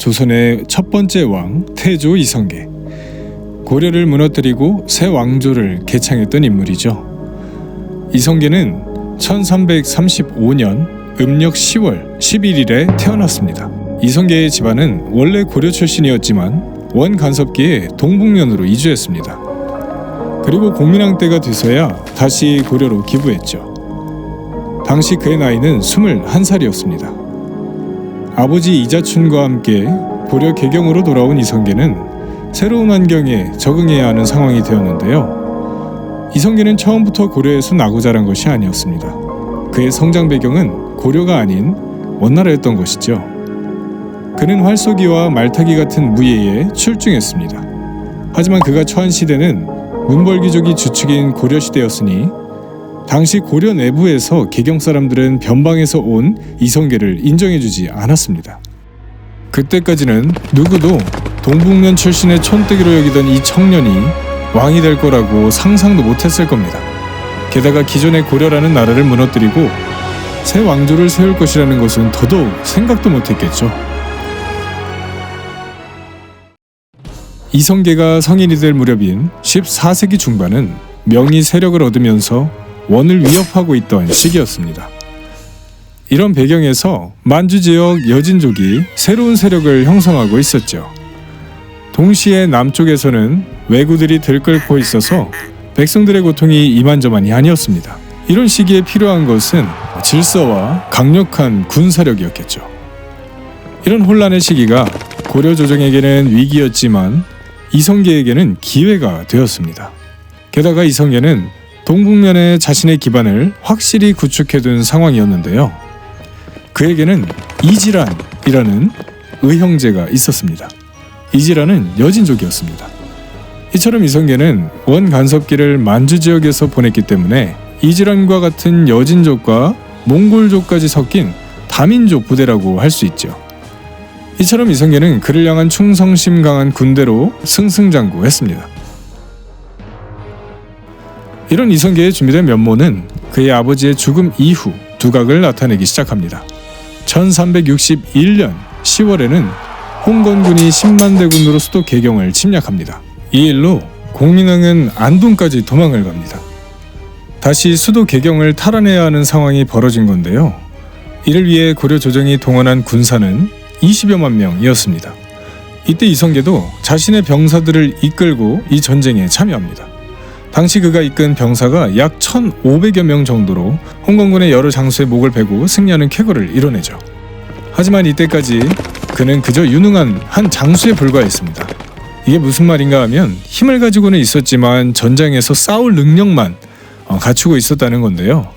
조선의 첫 번째 왕 태조 이성계, 고려를 무너뜨리고 새 왕조를 개창했던 인물이죠. 이성계는 1335년 음력 10월 11일에 태어났습니다. 이성계의 집안은 원래 고려 출신이었지만 원 간섭기에 동북면으로 이주했습니다. 그리고 공민왕 때가 돼서야 다시 고려로 기부했죠. 당시 그의 나이는 21살이었습니다. 아버지 이자춘과 함께 고려 개경으로 돌아온 이성계는 새로운 환경에 적응해야 하는 상황이 되었는데요. 이성계는 처음부터 고려에서 나고 자란 것이 아니었습니다. 그의 성장 배경은 고려가 아닌 원나라였던 것이죠. 그는 활쏘기와 말타기 같은 무예에 출중했습니다. 하지만 그가 처한 시대는 문벌귀족이 주축인 고려시대였으니 당시 고려 내부에서 개경 사람들은 변방에서 온 이성계를 인정해주지 않았습니다. 그때까지는 누구도 동북면 출신의 촌뜨기로 여기던 이 청년이 왕이 될 거라고 상상도 못했을 겁니다. 게다가 기존의 고려라는 나라를 무너뜨리고 새 왕조를 세울 것이라는 것은 더더욱 생각도 못했겠죠. 이성계가 성인이 될 무렵인 14세기 중반은 명이 세력을 얻으면서 원을 위협하고 있던 시기였습니다. 이런 배경에서 만주 지역 여진족이 새로운 세력을 형성하고 있었죠. 동시에 남쪽에서는 왜구들이 들끓고 있어서 백성들의 고통이 이만저만이 아니었습니다. 이런 시기에 필요한 것은 질서와 강력한 군사력이었겠죠. 이런 혼란의 시기가 고려 조정에게는 위기였지만 이성계에게는 기회가 되었습니다. 게다가 이성계는 동북면에 자신의 기반을 확실히 구축해둔 상황이었는데요. 그에게는 이지란이라는 의형제가 있었습니다. 이지란은 여진족이었습니다. 이처럼 이성계는 원 간섭기를 만주 지역에서 보냈기 때문에 이지란과 같은 여진족과 몽골족까지 섞인 다민족 부대라고 할 수 있죠. 이처럼 이성계는 그를 향한 충성심 강한 군대로 승승장구했습니다. 이런 이성계의 준비된 면모는 그의 아버지의 죽음 이후 두각을 나타내기 시작합니다. 1361년 10월에는 홍건군이 10만 대군으로 수도 개경을 침략합니다. 이 일로 공민왕은 안동까지 도망을 갑니다. 다시 수도 개경을 탈환해야 하는 상황이 벌어진 건데요. 이를 위해 고려 조정이 동원한 군사는 20여만 명이었습니다. 이때 이성계도 자신의 병사들을 이끌고 이 전쟁에 참여합니다. 당시 그가 이끈 병사가 약 1,500여 명 정도로 홍건군의 여러 장수의 목을 베고 승리하는 쾌거를 이뤄내죠. 하지만 이때까지 그는 그저 유능한 한 장수에 불과했습니다. 이게 무슨 말인가 하면 힘을 가지고는 있었지만 전장에서 싸울 능력만 갖추고 있었다는 건데요.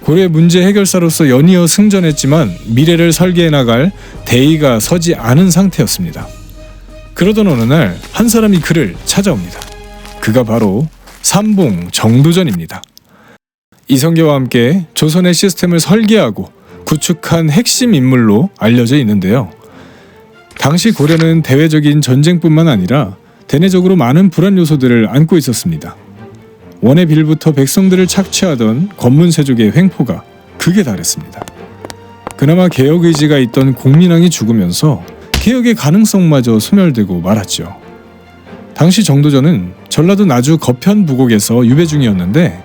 고려의 문제 해결사로서 연이어 승전했지만 미래를 설계해 나갈 대의가 서지 않은 상태였습니다. 그러던 어느 날 한 사람이 그를 찾아옵니다. 그가 바로 삼봉 정도전입니다. 이성계와 함께 조선의 시스템을 설계하고 구축한 핵심 인물로 알려져 있는데요. 당시 고려는 대외적인 전쟁뿐만 아니라 대내적으로 많은 불안 요소들을 안고 있었습니다. 원의 빌부터 백성들을 착취하던 권문세족의 횡포가 극에 달했습니다. 그나마 개혁 의지가 있던 공민왕이 죽으면서 개혁의 가능성마저 소멸되고 말았죠. 당시 정도전은 전라도 나주 거편 부곡에서 유배 중이었는데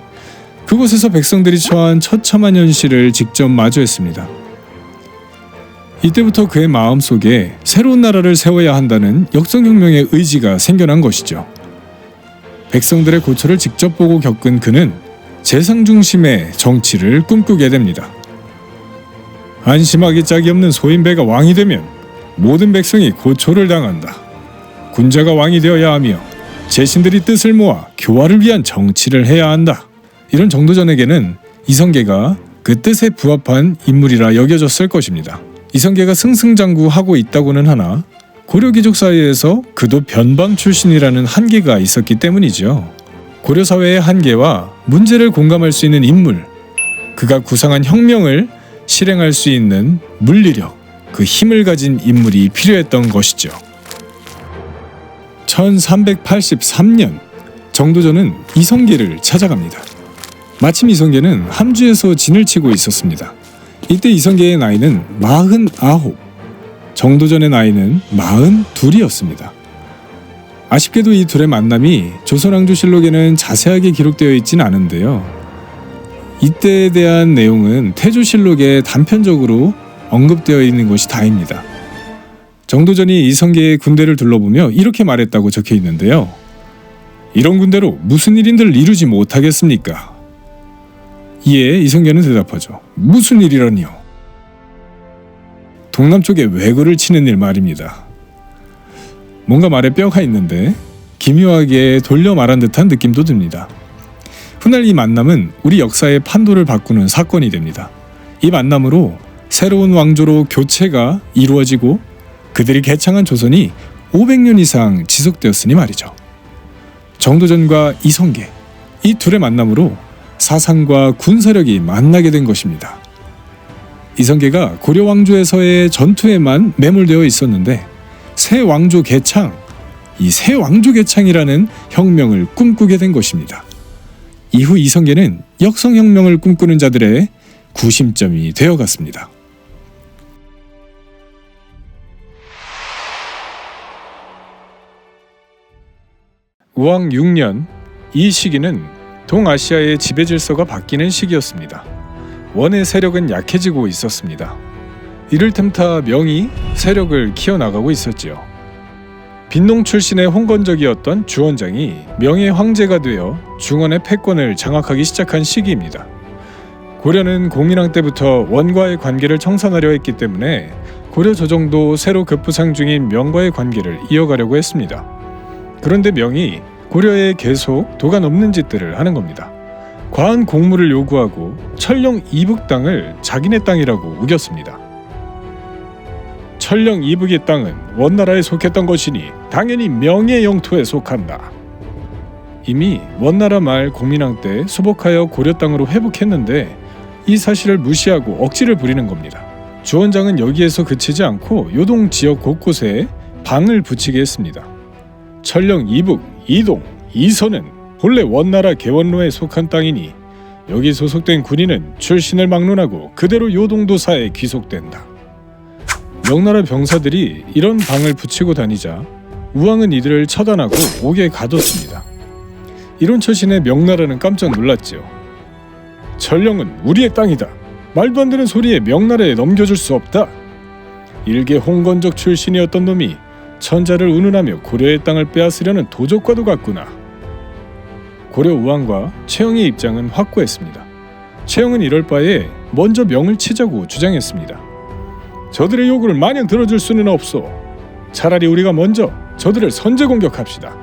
그곳에서 백성들이 처한 처참한 현실을 직접 마주했습니다. 이때부터 그의 마음속에 새로운 나라를 세워야 한다는 역성혁명의 의지가 생겨난 것이죠. 백성들의 고초를 직접 보고 겪은 그는 재상 중심의 정치를 꿈꾸게 됩니다. 안심하기 짝이 없는 소인배가 왕이 되면 모든 백성이 고초를 당한다. 군자가 왕이 되어야 하며 제신들이 뜻을 모아 교화를 위한 정치를 해야 한다. 이런 정도전에게는 이성계가 그 뜻에 부합한 인물이라 여겨졌을 것입니다. 이성계가 승승장구하고 있다고는 하나 고려귀족 사이에서 그도 변방 출신이라는 한계가 있었기 때문이죠. 고려사회의 한계와 문제를 공감할 수 있는 인물, 그가 구상한 혁명을 실행할 수 있는 물리력, 그 힘을 가진 인물이 필요했던 것이죠. 1383년 정도전은 이성계를 찾아갑니다. 마침 이성계는 함주에서 진을 치고 있었습니다. 이때 이성계의 나이는 49. 정도전의 나이는 42이었습니다. 아쉽게도 이 둘의 만남이 조선왕조실록에는 자세하게 기록되어 있진 않은데요. 이때에 대한 내용은 태조실록에 단편적으로 언급되어 있는 것이 다입니다. 정도전이 이성계의 군대를 둘러보며 이렇게 말했다고 적혀 있는데요. 이런 군대로 무슨 일인들 이루지 못하겠습니까? 이에 이성계는 대답하죠. 무슨 일이라니요? 동남쪽에 왜구를 치는 일 말입니다. 뭔가 말에 뼈가 있는데 기묘하게 돌려 말한 듯한 느낌도 듭니다. 훗날 이 만남은 우리 역사의 판도를 바꾸는 사건이 됩니다. 이 만남으로 새로운 왕조로 교체가 이루어지고 그들이 개창한 조선이 500년 이상 지속되었으니 말이죠. 정도전과 이성계, 이 둘의 만남으로 사상과 군사력이 만나게 된 것입니다. 이성계가 고려 왕조에서의 전투에만 매몰되어 있었는데 새 왕조 개창, 이 새 왕조 개창이라는 혁명을 꿈꾸게 된 것입니다. 이후 이성계는 역성혁명을 꿈꾸는 자들의 구심점이 되어갔습니다. 우왕 6년, 이 시기는 동아시아의 지배 질서가 바뀌는 시기였습니다. 원의 세력은 약해지고 있었습니다. 이를 틈타 명이 세력을 키워나가고 있었지요. 빈농 출신의 홍건적이었던 주원장이 명의 황제가 되어 중원의 패권을 장악하기 시작한 시기입니다. 고려는 공인왕 때부터 원과의 관계를 청산하려 했기 때문에 고려 조정도 새로 급부상 중인 명과의 관계를 이어가려고 했습니다. 그런데 명이 고려에 계속 도가 넘는 짓들을 하는 겁니다. 과한 공물을 요구하고 천령 이북 땅을 자기네 땅이라고 우겼습니다. 천령 이북의 땅은 원나라에 속했던 것이니 당연히 명의 영토에 속한다. 이미 원나라 말 공민왕 때 수복하여 고려 땅으로 회복했는데 이 사실을 무시하고 억지를 부리는 겁니다. 주원장은 여기에서 그치지 않고 요동 지역 곳곳에 방을 붙이게 했습니다. 천령 이북, 이동, 이서는 본래 원나라 개원로에 속한 땅이니 여기 소속된 군인은 출신을 막론하고 그대로 요동도사에 귀속된다. 명나라 병사들이 이런 방을 붙이고 다니자 우왕은 이들을 처단하고 옥에 가뒀습니다. 이런 처신에 명나라는 깜짝 놀랐지요. 천령은 우리의 땅이다. 말도 안 되는 소리에 명나라에 넘겨줄 수 없다. 일개 홍건적 출신이었던 놈이 천자를 운운하며 고려의 땅을 빼앗으려는 도적과도 같구나. 고려 우왕과 최영의 입장은 확고했습니다. 최영은 이럴 바에 먼저 명을 치자고 주장했습니다. 저들의 요구를 마냥 들어줄 수는 없소. 차라리 우리가 먼저 저들을 선제 공격합시다.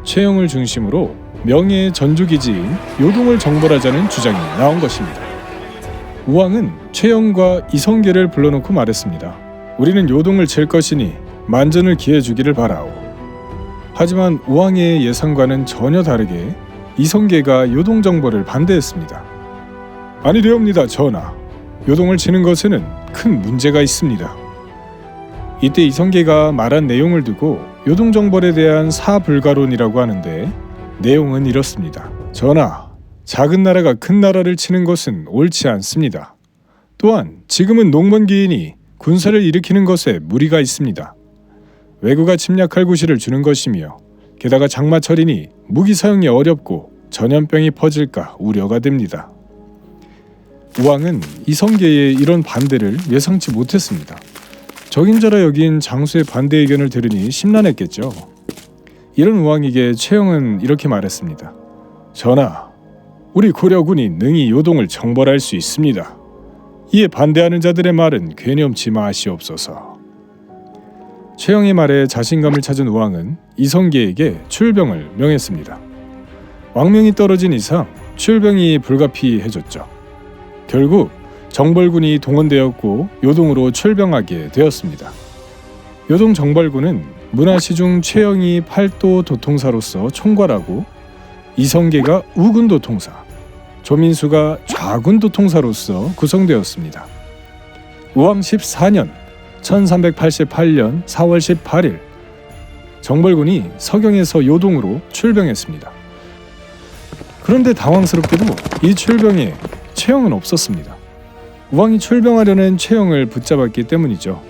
최영을 중심으로 명의 전주기지인 요동을 정벌하자는 주장이 나온 것입니다. 우왕은 최영과 이성계를 불러놓고 말했습니다. 우리는 요동을 칠 것이니 만전을 기해 주기를 바라오. 하지만 우왕의 예상과는 전혀 다르게 이성계가 요동 정벌을 반대했습니다. 아니되옵니다, 전하. 요동을 치는 것에는 큰 문제가 있습니다. 이때 이성계가 말한 내용을 두고 요동 정벌에 대한 사불가론이라고 하는데 내용은 이렇습니다. 전하, 작은 나라가 큰 나라를 치는 것은 옳지 않습니다. 또한 지금은 농번기이니 군사를 일으키는 것에 무리가 있습니다. 왜구가 침략할 구실을 주는 것이며 게다가 장마철이니 무기 사용이 어렵고 전염병이 퍼질까 우려가 됩니다. 우왕은 이성계의 이런 반대를 예상치 못했습니다. 적임자라 여긴 장수의 반대 의견을 들으니 심란했겠죠. 이런 우왕에게 최영은 이렇게 말했습니다. 전하, 우리 고려군이 능히 요동을 정벌할 수 있습니다. 이에 반대하는 자들의 말은 괴념치 마시옵소서. 최영의 말에 자신감을 찾은 우왕은 이성계에게 출병을 명했습니다. 왕명이 떨어진 이상 출병이 불가피해졌죠. 결국 정벌군이 동원되었고 요동으로 출병하게 되었습니다. 요동 정벌군은 문화시중 최영이 팔도 도통사로서 총괄하고 이성계가 우군 도통사, 조민수가 좌군 도통사로서 구성되었습니다. 우왕 14년 1388년 4월 18일 정벌군이 서경에서 요동으로 출병했습니다. 그런데 당황스럽게도 이 출병에 최영은 없었습니다. 우왕이 출병하려는 최영을 붙잡았기 때문이죠.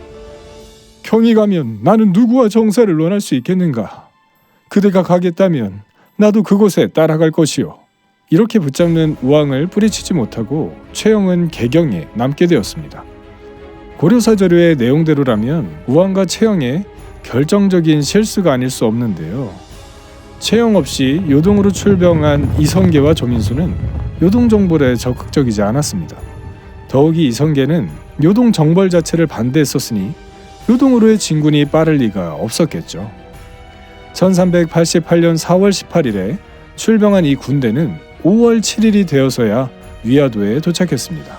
형이 가면 나는 누구와 정사를 논할 수 있겠는가? 그대가 가겠다면 나도 그곳에 따라갈 것이오. 이렇게 붙잡는 우왕을 뿌리치지 못하고 최영은 개경에 남게 되었습니다. 고려사 자료의 내용대로라면 우왕과 최영의 결정적인 실수가 아닐 수 없는데요. 최영 없이 요동으로 출병한 이성계와 조민수는 요동 정벌에 적극적이지 않았습니다. 더욱이 이성계는 요동 정벌 자체를 반대했었으니 요동으로의 진군이 빠를 리가 없었겠죠. 1388년 4월 18일에 출병한 이 군대는 5월 7일이 되어서야 위화도에 도착했습니다.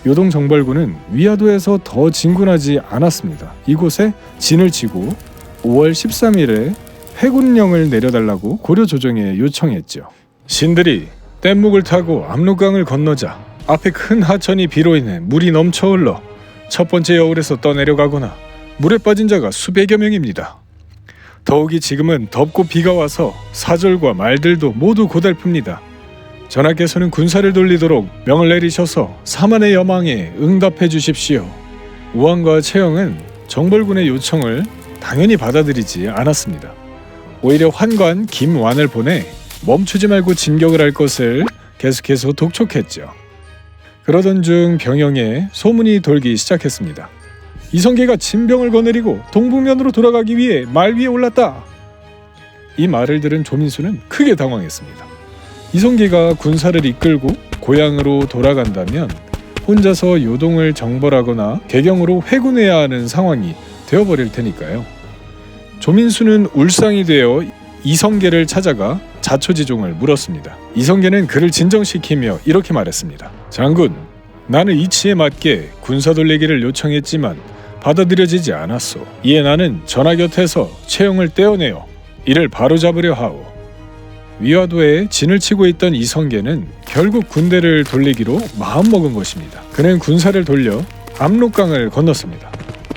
요동 정벌군은 위화도에서 더 진군하지 않았습니다. 이곳에 진을 치고 5월 13일에 회군령을 내려달라고 고려 조정에 요청했죠. 신들이 뗏목을 타고 압록강을 건너자 앞에 큰 하천이 비로 인해 물이 넘쳐 흘러 첫 번째 여울에서 떠내려가거나 물에 빠진 자가 수백여 명입니다. 더욱이 지금은 덥고 비가 와서 사절과 말들도 모두 고달픕니다. 전하께서는 군사를 돌리도록 명을 내리셔서 사만의 여망에 응답해 주십시오. 우왕과 최영은 정벌군의 요청을 당연히 받아들이지 않았습니다. 오히려 환관 김완을 보내 멈추지 말고 진격을 할 것을 계속해서 독촉했죠. 그러던 중 병영에 소문이 돌기 시작했습니다. 이성계가 진병을 거느리고 동북면으로 돌아가기 위해 말 위에 올랐다. 이 말을 들은 조민수는 크게 당황했습니다. 이성계가 군사를 이끌고 고향으로 돌아간다면 혼자서 요동을 정벌하거나 개경으로 회군해야 하는 상황이 되어버릴 테니까요. 조민수는 울상이 되어 이성계를 찾아가 자초지종을 물었습니다. 이성계는 그를 진정시키며 이렇게 말했습니다. 장군, 나는 이치에 맞게 군사 돌리기를 요청했지만 받아들여지지 않았소. 이에 나는 전하 곁에서 최영을 떼어내어 이를 바로잡으려 하오. 위화도에 진을 치고 있던 이성계는 결국 군대를 돌리기로 마음먹은 것입니다. 그는 군사를 돌려 압록강을 건넜습니다.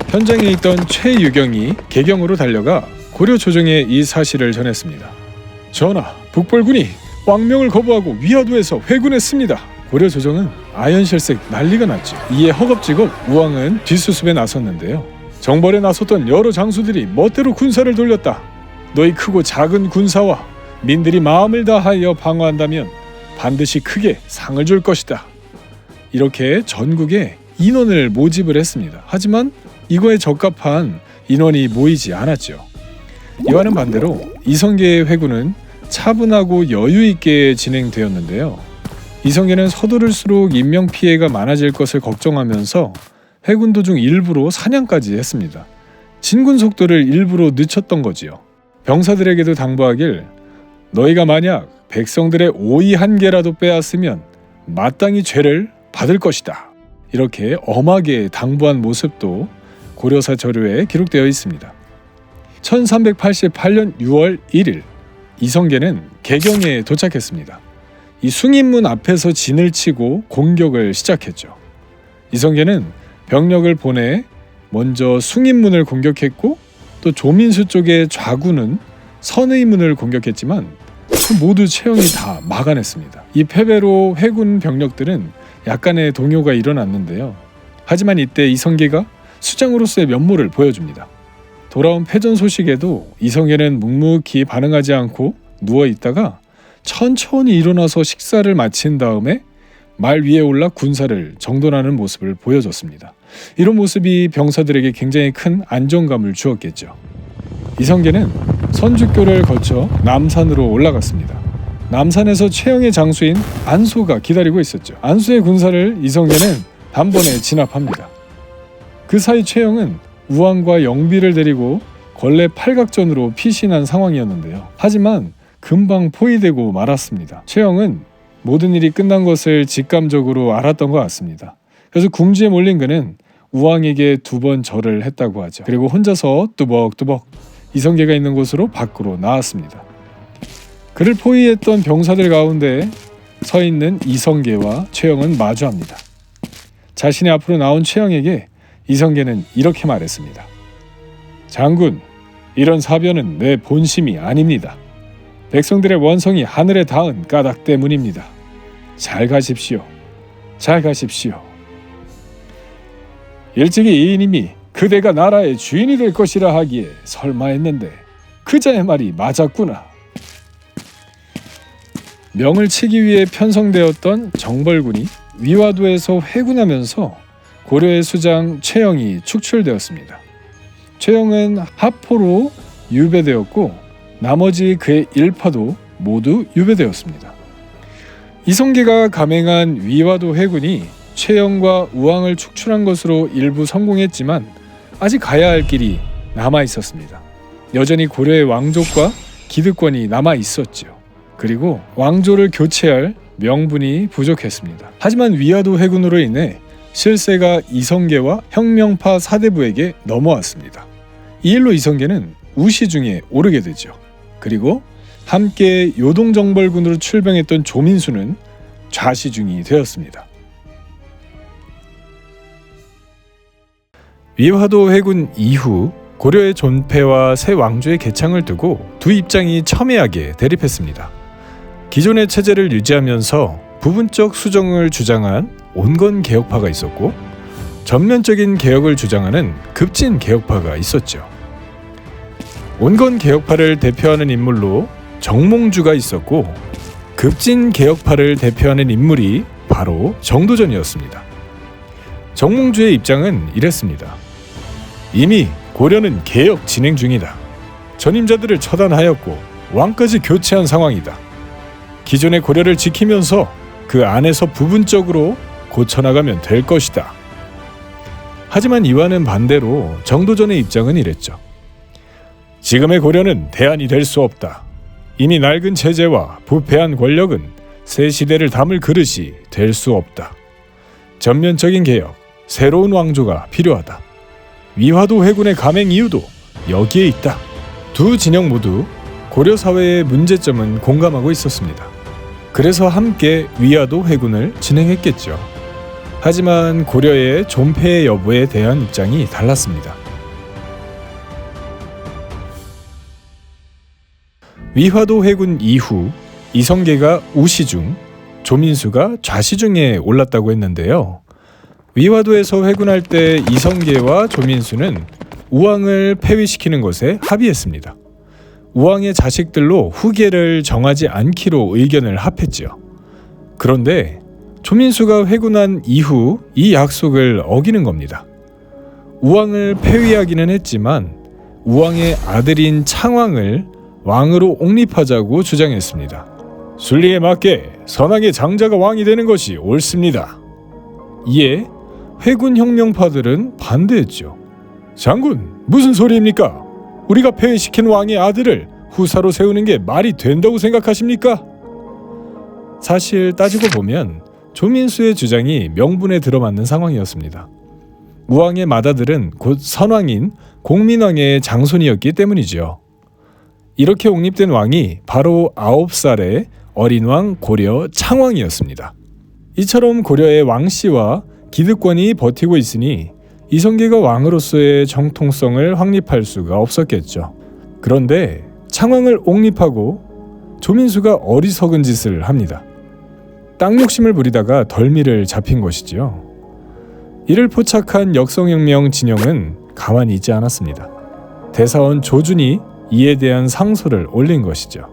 현장에 있던 최유경이 개경으로 달려가 고려 조정에 이 사실을 전했습니다. 전하, 북벌군이 왕명을 거부하고 위화도에서 회군했습니다. 고려 조정은 아연실색 난리가 났죠. 이에 허겁지겁 우왕은 뒷수습에 나섰는데요. 정벌에 나섰던 여러 장수들이 멋대로 군사를 돌렸다. 너희 크고 작은 군사와 민들이 마음을 다하여 방어한다면 반드시 크게 상을 줄 것이다. 이렇게 전국에 인원을 모집을 했습니다. 하지만 이거에 적합한 인원이 모이지 않았죠. 이와는 반대로 이성계의 회군은 차분하고 여유있게 진행되었는데요. 이성계는 서두를수록 인명피해가 많아질 것을 걱정하면서 회군 도중 일부러 사냥까지 했습니다. 진군 속도를 일부러 늦췄던 거지요. 병사들에게도 당부하길 너희가 만약 백성들의 오이 한 개라도 빼앗으면 마땅히 죄를 받을 것이다. 이렇게 엄하게 당부한 모습도 고려사 자료에 기록되어 있습니다. 1388년 6월 1일 이성계는 개경에 도착했습니다. 이 숭인문 앞에서 진을 치고 공격을 시작했죠. 이성계는 병력을 보내 먼저 숭인문을 공격했고 또 조민수 쪽의 좌군은 선의문을 공격했지만 모두 최영이 다 막아냈습니다. 이 패배로 회군 병력들은 약간의 동요가 일어났는데요. 하지만 이때 이성계가 수장으로서의 면모를 보여줍니다. 돌아온 패전 소식에도 이성계는 묵묵히 반응하지 않고 누워있다가 천천히 일어나서 식사를 마친 다음에 말 위에 올라 군사를 정돈하는 모습을 보여줬습니다. 이런 모습이 병사들에게 굉장히 큰 안정감을 주었겠죠. 이성계는 선주교를 거쳐 남산으로 올라갔습니다. 남산에서 최영의 장수인 안소가 기다리고 있었죠. 안소의 군사를 이성계는 단번에 진압합니다. 그 사이 최영은 우왕과 영비를 데리고 걸레 팔각전으로 피신한 상황이었는데요. 하지만 금방 포위되고 말았습니다. 최영은 모든 일이 끝난 것을 직감적으로 알았던 것 같습니다. 그래서 궁지에 몰린 그는 우왕에게 2번 절을 했다고 하죠. 그리고 혼자서 뚜벅뚜벅 이성계가 있는 곳으로 밖으로 나왔습니다. 그를 포위했던 병사들 가운데 서 있는 이성계와 최영은 마주합니다. 자신의 앞으로 나온 최영에게 이성계는 이렇게 말했습니다. 장군, 이런 사변은 내 본심이 아닙니다. 백성들의 원성이 하늘에 닿은 까닭 때문입니다. 잘 가십시오. 잘 가십시오. 일찍이 이인임이 그대가 나라의 주인이 될 것이라 하기에 설마 했는데 그자의 말이 맞았구나. 명을 치기 위해 편성되었던 정벌군이 위화도에서 회군하면서 고려의 수장 최영이 축출되었습니다. 최영은 하포로 유배되었고 나머지 그의 일파도 모두 유배되었습니다. 이성계가 감행한 위화도 회군이 최영과 우왕을 축출한 것으로 일부 성공했지만 아직 가야 할 길이 남아 있었습니다. 여전히 고려의 왕족과 기득권이 남아 있었지요. 그리고 왕조를 교체할 명분이 부족했습니다. 하지만 위화도 회군으로 인해 실세가 이성계와 혁명파 사대부에게 넘어왔습니다. 이 일로 이성계는 우시중에 오르게 되죠. 그리고 함께 요동정벌군으로 출병했던 조민수는 좌시중이 되었습니다. 위화도 회군 이후 고려의 존폐와 새 왕조의 개창을 두고 두 입장이 첨예하게 대립했습니다. 기존의 체제를 유지하면서 부분적 수정을 주장한 온건 개혁파가 있었고 전면적인 개혁을 주장하는 급진 개혁파가 있었죠. 온건 개혁파를 대표하는 인물로 정몽주가 있었고 급진 개혁파를 대표하는 인물이 바로 정도전이었습니다. 정몽주의 입장은 이랬습니다. 이미 고려는 개혁 진행 중이다. 전임자들을 처단하였고 왕까지 교체한 상황이다. 기존의 고려를 지키면서 그 안에서 부분적으로 고쳐나가면 될 것이다. 하지만 이와는 반대로 정도전의 입장은 이랬죠. 지금의 고려는 대안이 될 수 없다. 이미 낡은 체제와 부패한 권력은 새 시대를 담을 그릇이 될 수 없다. 전면적인 개혁, 새로운 왕조가 필요하다. 위화도 회군의 감행 이유도 여기에 있다. 두 진영 모두 고려 사회의 문제점은 공감하고 있었습니다. 그래서 함께 위화도 회군을 진행했겠죠. 하지만 고려의 존폐의 여부에 대한 입장이 달랐습니다. 위화도 회군 이후 이성계가 우시중, 조민수가 좌시중에 올랐다고 했는데요. 위화도에서 회군할 때 이성계와 조민수는 우왕을 폐위시키는 것에 합의했습니다. 우왕의 자식들로 후계를 정하지 않기로 의견을 합했죠. 그런데 조민수가 회군한 이후 이 약속을 어기는 겁니다. 우왕을 폐위하기는 했지만 우왕의 아들인 창왕을 왕으로 옹립하자고 주장했습니다. 순리에 맞게 선왕의 장자가 왕이 되는 것이 옳습니다. 이에 회군 혁명파들은 반대했죠. 장군, 무슨 소리입니까? 우리가 폐위시킨 왕의 아들을 후사로 세우는 게 말이 된다고 생각하십니까? 사실 따지고 보면 조민수의 주장이 명분에 들어맞는 상황이었습니다. 우왕의 맏아들은 곧 선왕인 공민왕의 장손이었기 때문이죠. 이렇게 옹립된 왕이 바로 9살의 어린 왕 고려 창왕이었습니다. 이처럼 고려의 왕씨와 기득권이 버티고 있으니 이성계가 왕으로서의 정통성을 확립할 수가 없었겠죠. 그런데 창왕을 옹립하고 조민수가 어리석은 짓을 합니다. 땅 욕심을 부리다가 덜미를 잡힌 것이지요. 이를 포착한 역성혁명 진영은 가만히 있지 않았습니다. 대사원 조준이 이에 대한 상소를 올린 것이죠.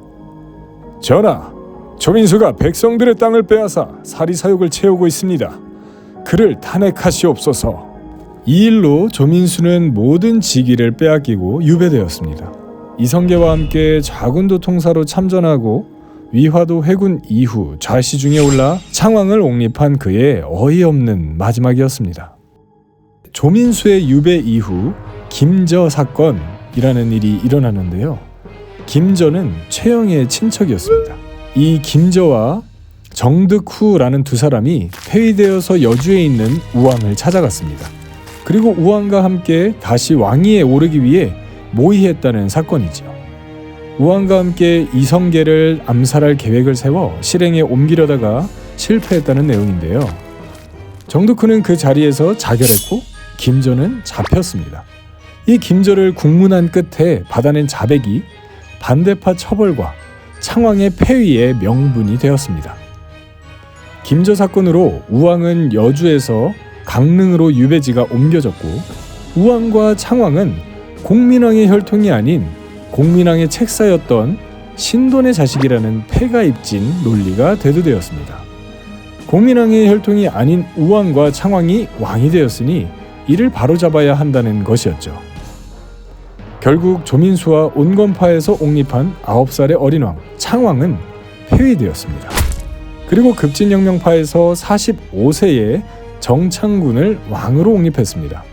전하, 조민수가 백성들의 땅을 빼앗아 사리사욕을 채우고 있습니다. 그를 탄핵하시옵소서. 이 일로 조민수는 모든 직위를 빼앗기고 유배되었습니다. 이성계와 함께 좌군도 통사로 참전하고 위화도 회군 이후 좌시중에 올라 창왕을 옹립한 그의 어이없는 마지막이었습니다. 조민수의 유배 이후 김저 사건이라는 일이 일어나는데요. 김저는 최영의 친척이었습니다. 이 김저와 정득후라는 두 사람이 폐위되어서 여주에 있는 우왕을 찾아갔습니다. 그리고 우왕과 함께 다시 왕위에 오르기 위해 모의했다는 사건이죠. 우왕과 함께 이성계를 암살할 계획을 세워 실행에 옮기려다가 실패했다는 내용인데요. 정득후는 그 자리에서 자결했고 김저는 잡혔습니다. 이 김저를 국문한 끝에 받아낸 자백이 반대파 처벌과 창왕의 폐위의 명분이 되었습니다. 김저 사건으로 우왕은 여주에서 강릉으로 유배지가 옮겨졌고 우왕과 창왕은 공민왕의 혈통이 아닌 공민왕의 책사였던 신돈의 자식이라는 폐가 입진 논리가 대두되었습니다. 공민왕의 혈통이 아닌 우왕과 창왕이 왕이 되었으니 이를 바로잡아야 한다는 것이었죠. 결국 조민수와 온건파에서 옹립한 9살의 어린 왕 창왕은 폐위되었습니다. 그리고 급진혁명파에서 45세에 정창군을 왕으로 옹립했습니다.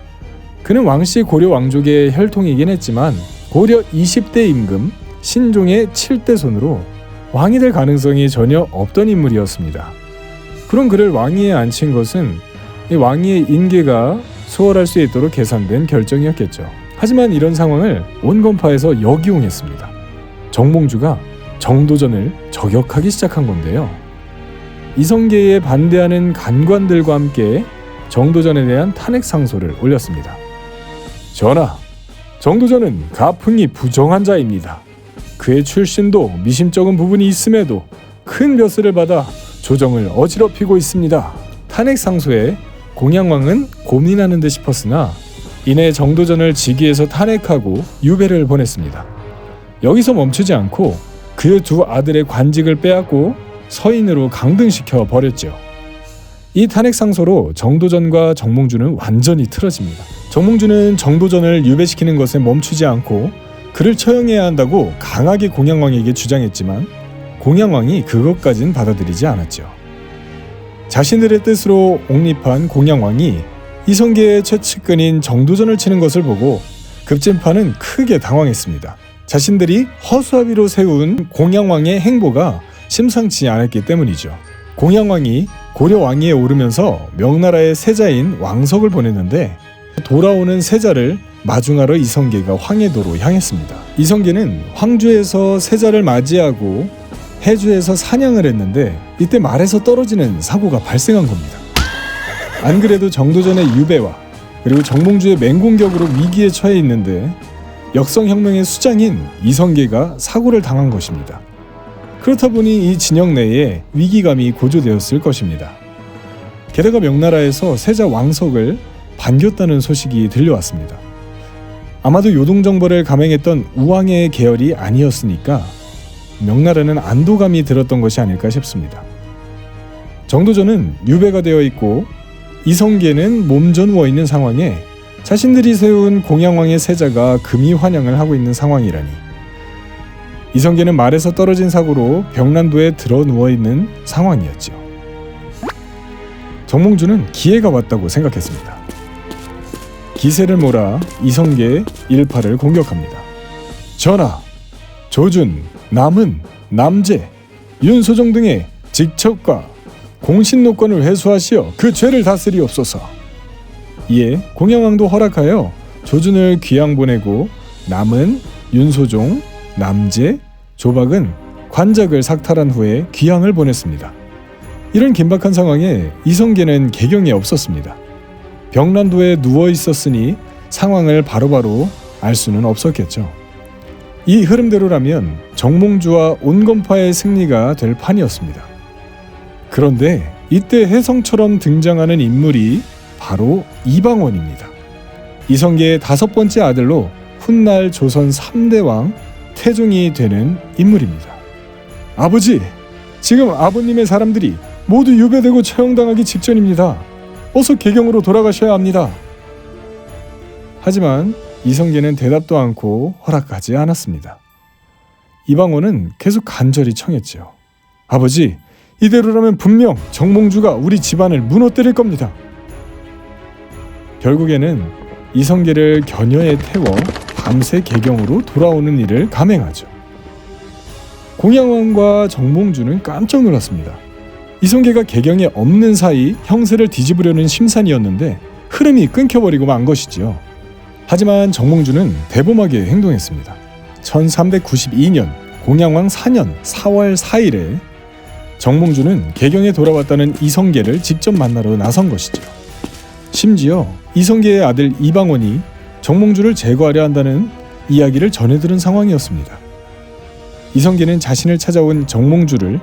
그는 왕씨 고려 왕족의 혈통이긴 했지만 고려 20대 임금 신종의 7대 손으로 왕이 될 가능성이 전혀 없던 인물이었습니다. 그런 그를 왕위에 앉힌 것은 이 왕위의 인계가 수월할 수 있도록 계산된 결정이었겠죠. 하지만 이런 상황을 온건파에서 역이용했습니다. 정몽주가 정도전을 저격하기 시작한 건데요. 이성계에 반대하는 간관들과 함께 정도전에 대한 탄핵 상소를 올렸습니다. 전하, 정도전은 가풍이 부정한 자입니다. 그의 출신도 미심쩍은 부분이 있음에도 큰 벼슬을 받아 조정을 어지럽히고 있습니다. 탄핵 상소에 공양왕은 고민하는 듯 싶었으나 이내 정도전을 직위에서 탄핵하고 유배를 보냈습니다. 여기서 멈추지 않고 그의 두 아들의 관직을 빼앗고 서인으로 강등시켜 버렸죠. 이 탄핵 상소로 정도전과 정몽주는 완전히 틀어집니다. 정몽주는 정도전을 유배시키는 것에 멈추지 않고 그를 처형해야 한다고 강하게 공양왕에게 주장했지만 공양왕이 그것까진 받아들이지 않았죠. 자신들의 뜻으로 옹립한 공양왕이 이성계의 최측근인 정도전을 치는 것을 보고 급진파는 크게 당황했습니다. 자신들이 허수아비로 세운 공양왕의 행보가 심상치 않았기 때문이죠. 공양왕이 고려 왕위에 오르면서 명나라의 세자인 왕석을 보냈는데 돌아오는 세자를 마중하러 이성계가 황해도로 향했습니다. 이성계는 황주에서 세자를 맞이하고 해주에서 사냥을 했는데 이때 말에서 떨어지는 사고가 발생한 겁니다. 안 그래도 정도전의 유배와 그리고 정몽주의 맹공격으로 위기에 처해 있는데 역성혁명의 수장인 이성계가 사고를 당한 것입니다. 그렇다 보니 이 진영 내에 위기감이 고조되었을 것입니다. 게다가 명나라에서 세자 왕석을 반겼다는 소식이 들려왔습니다. 아마도 요동정벌을 감행했던 우왕의 계열이 아니었으니까 명나라는 안도감이 들었던 것이 아닐까 싶습니다. 정도전은 유배가 되어 있고 이성계는 몸져 누워 있는 상황에 자신들이 세운 공양왕의 세자가 금이 환영을 하고 있는 상황이라니 이성계는 말에서 떨어진 사고로 병란도에 들어 누워 있는 상황이었죠. 정몽주는 기회가 왔다고 생각했습니다. 기세를 몰아 이성계의 일파를 공격합니다. 전하, 조준, 남은, 남재, 윤소정 등의 직첩과 공신노권을 회수하시어 그 죄를 다스리옵소서. 이에 공양왕도 허락하여 조준을 귀양 보내고 남은, 윤소종, 남재, 조박은 관작을 삭탈한 후에 귀양을 보냈습니다. 이런 긴박한 상황에 이성계는 개경이 없었습니다. 병란도에 누워 있었으니 상황을 바로바로 알 수는 없었겠죠. 이 흐름대로라면 정몽주와 온건파의 승리가 될 판이었습니다. 그런데 이때 혜성처럼 등장하는 인물이 바로 이방원입니다. 이성계의 5번째 아들로 훗날 조선 3대 왕 태종이 되는 인물입니다. 아버지, 지금 아버님의 사람들이 모두 유배되고 처형당하기 직전입니다. 어서 개경으로 돌아가셔야 합니다. 하지만 이성계는 대답도 않고 허락하지 않았습니다. 이방원은 계속 간절히 청했죠. 아버지, 이대로라면 분명 정몽주가 우리 집안을 무너뜨릴 겁니다. 결국에는 이성계를 견여에 태워 밤새 개경으로 돌아오는 일을 감행하죠. 공양왕과 정몽주는 깜짝 놀랐습니다. 이성계가 개경에 없는 사이 형세를 뒤집으려는 심산이었는데 흐름이 끊겨버리고 만 것이지요. 하지만 정몽주는 대범하게 행동했습니다. 1392년 공양왕 4년 4월 4일에 정몽주는 개경에 돌아왔다는 이성계를 직접 만나러 나선 것이죠. 심지어 이성계의 아들 이방원이 정몽주를 제거하려 한다는 이야기를 전해들은 상황이었습니다. 이성계는 자신을 찾아온 정몽주를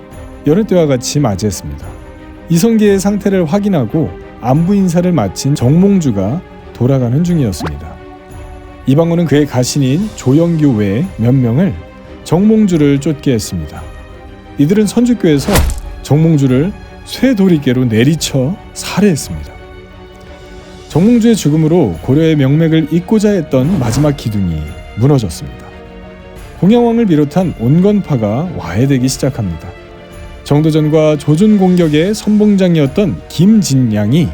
여느 때와 같이 맞이했습니다. 이성계의 상태를 확인하고 안부 인사를 마친 정몽주가 돌아가는 중이었습니다. 이방원은 그의 가신인 조영규 외 몇 명을 정몽주를 쫓게 했습니다. 이들은 선주교에서 정몽주를 쇠도리개로 내리쳐 살해했습니다. 정몽주의 죽음으로 고려의 명맥을 잇고자 했던 마지막 기둥이 무너졌습니다. 공양왕을 비롯한 온건파가 와해되기 시작합니다. 정도전과 조준 공격의 선봉장이었던 김진양이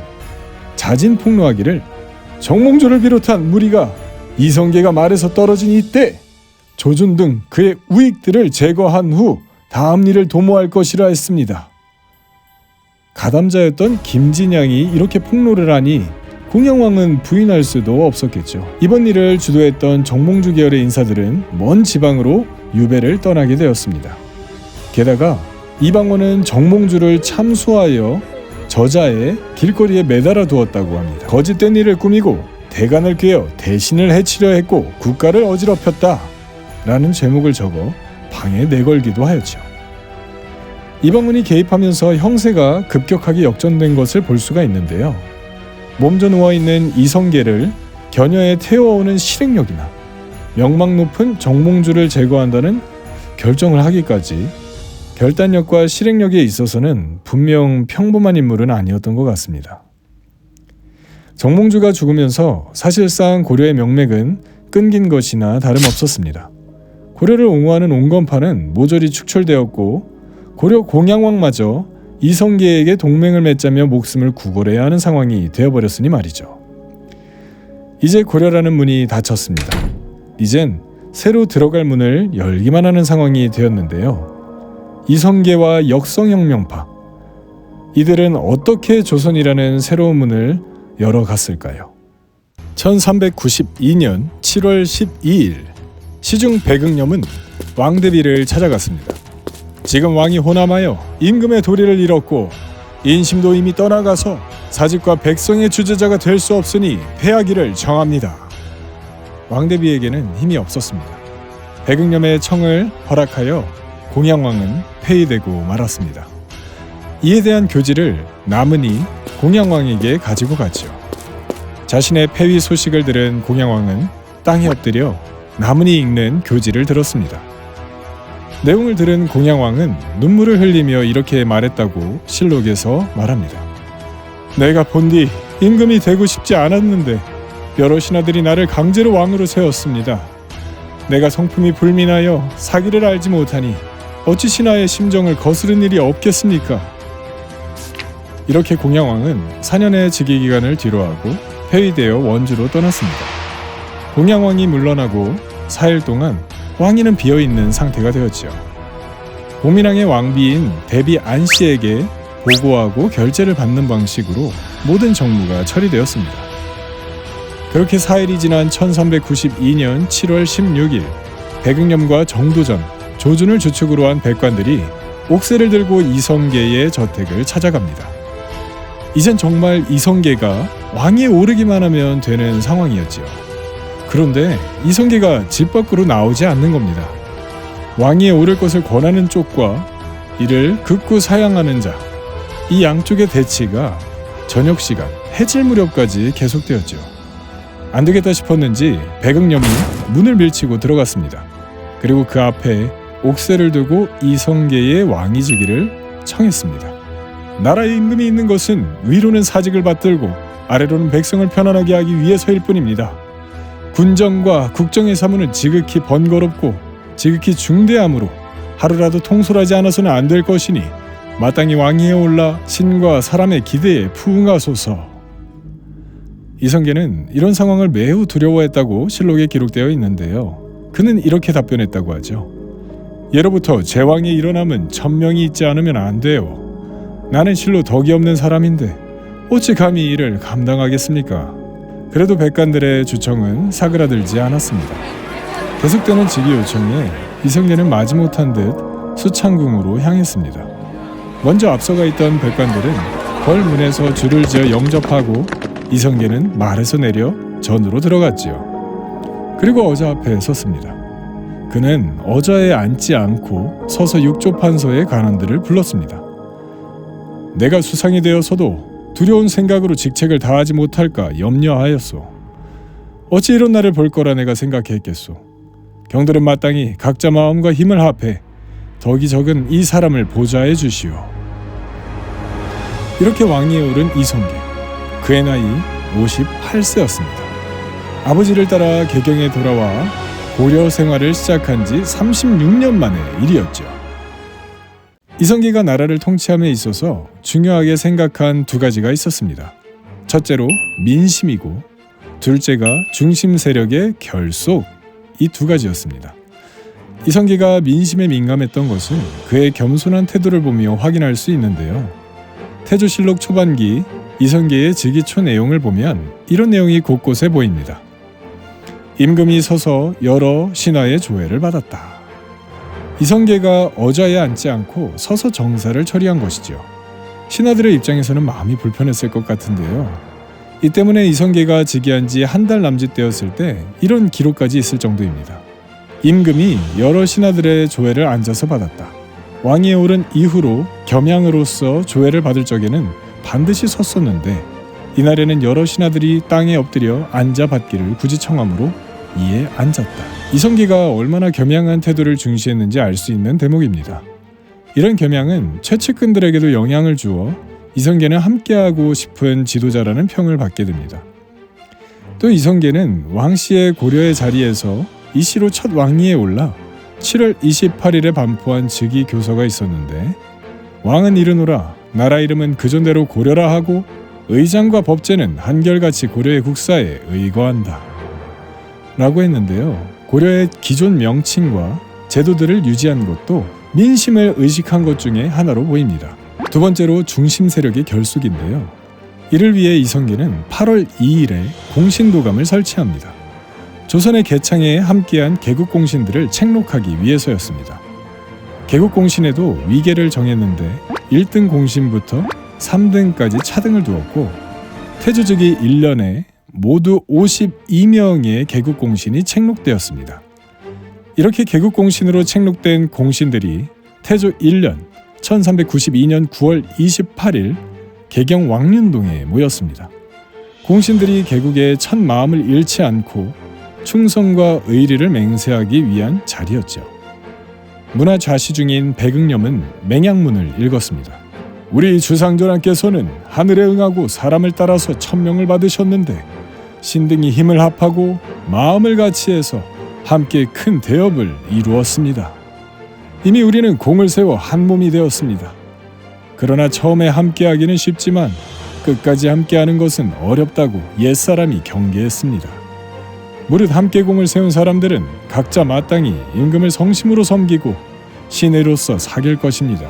자진 폭로하기를 정몽주를 비롯한 무리가 이성계가 말에서 떨어진 이때 조준 등 그의 우익들을 제거한 후 다음 일을 도모할 것이라 했습니다. 가담자였던 김진양이 이렇게 폭로를 하니 공양왕은 부인할 수도 없었겠죠. 이번 일을 주도했던 정몽주 계열의 인사들은 먼 지방으로 유배를 떠나게 되었습니다. 게다가 이방원은 정몽주를 참수하여 저자의 길거리에 매달아 두었다고 합니다. 거짓된 일을 꾸미고 대간을 꿰어 대신을 해치려 했고 국가를 어지럽혔다 라는 제목을 적어 방에 내걸기도 하였죠. 이방원이 개입하면서 형세가 급격하게 역전된 것을 볼 수가 있는데요. 몸져 누워있는 이성계를 겨녀에 태워오는 실행력이나 명망 높은 정몽주를 제거한다는 결정을 하기까지 결단력과 실행력에 있어서는 분명 평범한 인물은 아니었던 것 같습니다. 정몽주가 죽으면서 사실상 고려의 명맥은 끊긴 것이나 다름없었습니다. 고려를 옹호하는 온건파는 모조리 축출되었고 고려 공양왕마저 이성계에게 동맹을 맺자며 목숨을 구걸해야 하는 상황이 되어버렸으니 말이죠. 이제 고려라는 문이 닫혔습니다. 이젠 새로 들어갈 문을 열기만 하는 상황이 되었는데요. 이성계와 역성혁명파, 이들은 어떻게 조선이라는 새로운 문을 열어갔을까요? 1392년 7월 12일 시중 백응염은 왕대비를 찾아갔습니다. 지금 왕이 호남하여 임금의 도리를 잃었고 인심도 이미 떠나가서 사직과 백성의 주제자가 될 수 없으니 패하기를 정합니다. 왕대비에게는 힘이 없었습니다. 백응염의 청을 허락하여 공양왕은 폐위되고 말았습니다. 이에 대한 교지를 남은이 공양왕에게 가지고 갔죠. 자신의 폐위 소식을 들은 공양왕은 땅에 엎드려 남은이 읽는 교지를 들었습니다. 내용을 들은 공양왕은 눈물을 흘리며 이렇게 말했다고 실록에서 말합니다. 내가 본디 임금이 되고 싶지 않았는데 여러 신하들이 나를 강제로 왕으로 세웠습니다. 내가 성품이 불민하여 사기를 알지 못하니 어찌 신하의 심정을 거스른 일이 없겠습니까? 이렇게 공양왕은 4년의 즉위기간을 뒤로하고 폐위되어 원주로 떠났습니다. 공양왕이 물러나고 4일 동안 왕위는 비어있는 상태가 되었지요. 고민왕의 왕비인 대비 안씨에게 보고하고 결제를 받는 방식으로 모든 정무가 처리되었습니다. 그렇게 4일이 지난 1392년 7월 16일 백응염과 정도전, 조준을 주축으로 한 백관들이 옥새를 들고 이성계의 저택을 찾아갑니다. 이젠 정말 이성계가 왕위에 오르기만 하면 되는 상황이었지요. 그런데 이성계가 집 밖으로 나오지 않는 겁니다. 왕위에 오를 것을 권하는 쪽과 이를 극구 사양하는 자, 이 양쪽의 대치가 저녁 시간, 해질 무렵까지 계속되었죠. 안 되겠다 싶었는지 백응염이 문을 밀치고 들어갔습니다. 그리고 그 앞에 옥새를 두고 이성계의 왕위주기를 청했습니다. 나라의 임금이 있는 것은 위로는 사직을 받들고 아래로는 백성을 편안하게 하기 위해서일 뿐입니다. 군정과 국정의 사무는 지극히 번거롭고 지극히 중대하므로 하루라도 통솔하지 않아서는 안 될 것이니 마땅히 왕위에 올라 신과 사람의 기대에 부응하소서. 이성계는 이런 상황을 매우 두려워했다고 실록에 기록되어 있는데요. 그는 이렇게 답변했다고 하죠. 예로부터 제왕의 일어남은 천명이 있지 않으면 안 돼요. 나는 실로 덕이 없는 사람인데 어찌 감히 이를 감당하겠습니까? 그래도 백관들의 주청은 사그라들지 않았습니다. 계속되는 즉위 요청에 이성계는 마지못한 듯 수창궁으로 향했습니다. 먼저 앞서가 있던 백관들은 벌문에서 줄을 지어 영접하고 이성계는 말에서 내려 전으로 들어갔지요. 그리고 어자 앞에 섰습니다. 그는 어자에 앉지 않고 서서 육조판서의 간원들을 불렀습니다. 내가 수상이 되어서도 두려운 생각으로 직책을 다하지 못할까 염려하였소. 어찌 이런 날을 볼 거라 내가 생각했겠소. 경들은 마땅히 각자 마음과 힘을 합해 덕이 적은 이 사람을 보좌해 주시오. 이렇게 왕위에 오른 이성계. 그의 나이 58세였습니다. 아버지를 따라 개경에 돌아와 고려 생활을 시작한 지 36년 만의 일이었죠. 이성계가 나라를 통치함에 있어서 중요하게 생각한 두 가지가 있었습니다. 첫째로 민심이고 둘째가 중심 세력의 결속, 이 두 가지였습니다. 이성계가 민심에 민감했던 것은 그의 겸손한 태도를 보며 확인할 수 있는데요. 태조실록 초반기 이성계의 즉위초 내용을 보면 이런 내용이 곳곳에 보입니다. 임금이 서서 여러 신하의 조회를 받았다. 이성계가 어좌에 앉지 않고 서서 정사를 처리한 것이죠. 신하들의 입장에서는 마음이 불편했을 것 같은데요. 이 때문에 이성계가 즉위한 지 한 달 남짓 되었을 때 이런 기록까지 있을 정도입니다. 임금이 여러 신하들의 조회를 앉아서 받았다. 왕위에 오른 이후로 겸양으로서 조회를 받을 적에는 반드시 섰었는데 이날에는 여러 신하들이 땅에 엎드려 앉아 받기를 굳이 청하므로 이에 앉았다. 이성계가 얼마나 겸양한 태도를 중시했는지 알 수 있는 대목입니다. 이런 겸양은 최측근들에게도 영향을 주어 이성계는 함께하고 싶은 지도자라는 평을 받게 됩니다. 또 이성계는 왕씨의 고려의 자리에서 이씨로 첫 왕위에 올라 7월 28일에 반포한 즉위 교서가 있었는데 왕은 이르노라 나라 이름은 그전대로 고려라 하고 의장과 법제는 한결같이 고려의 국사에 의거한다 라고 했는데요. 고려의 기존 명칭과 제도들을 유지한 것도 민심을 의식한 것 중에 하나로 보입니다. 두 번째로 중심 세력의 결속인데요. 이를 위해 이성계는 8월 2일에 공신도감을 설치합니다. 조선의 개창에 함께한 개국공신들을 책록하기 위해서였습니다. 개국공신에도 위계를 정했는데 1등 공신부터 3등까지 차등을 두었고 태조 즉위 1년에 모두 52명의 개국공신이 책록되었습니다. 이렇게 개국공신으로 책록된 공신들이 태조 1년 1392년 9월 28일 개경 왕륜동에 모였습니다. 공신들이 개국에 첫 마음을 잃지 않고 충성과 의리를 맹세하기 위한 자리였죠. 문화 좌시 중인 백응념은 맹약문을 읽었습니다. 우리 주상전하께서는 하늘에 응하고 사람을 따라서 천명을 받으셨는데 신등이 힘을 합하고 마음을 같이해서 함께 큰 대업을 이루었습니다. 이미 우리는 공을 세워 한 몸이 되었습니다. 그러나 처음에 함께하기는 쉽지만 끝까지 함께하는 것은 어렵다고 옛사람이 경계했습니다. 무릇 함께 공을 세운 사람들은 각자 마땅히 임금을 성심으로 섬기고 신혜로서 사귈 것입니다.